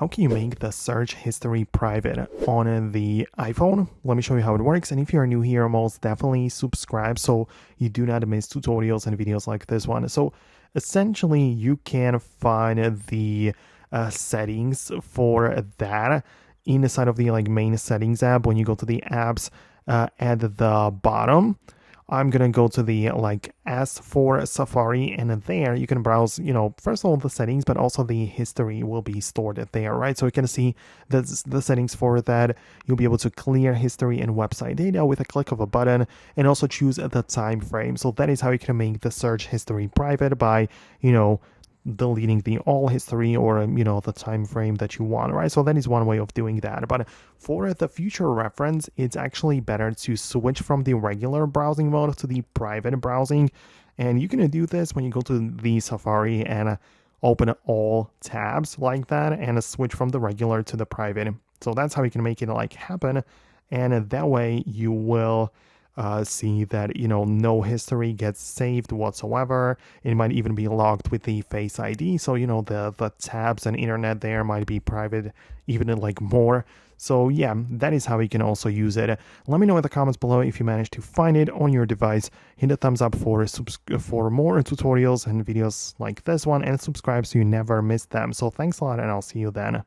how can you make the search history private on the iPhone? Let me show you how it works. And if you're new here, most definitely subscribe so you do not miss tutorials and videos like this one. So essentially, you can find the settings for that inside of the main settings app. When you go to the apps at the bottom, I'm gonna go to the S for Safari, and there you can browse, first of all the settings, but also the history will be stored there, right? So you can see the settings for that. You'll be able to clear history and website data with a click of a button, and also choose the time frame. So that is how you can make the search history private by, deleting the all history or the time frame that you want, right? So that is one way of doing that. But for the future reference, it's actually better to switch from the regular browsing mode to the private browsing, and you can do this when you go to the Safari and open all tabs like that and switch from the regular to the private. So that's how you can make it happen, and that way you will see that no history gets saved whatsoever. It might even be logged with the Face ID, so the tabs and internet there might be private even more. So yeah, that is how you can also use it. Let me know in the comments below if you managed to find it on your device. Hit a thumbs up for more tutorials and videos like this one, and subscribe so you never miss them. So thanks a lot, and I'll see you then.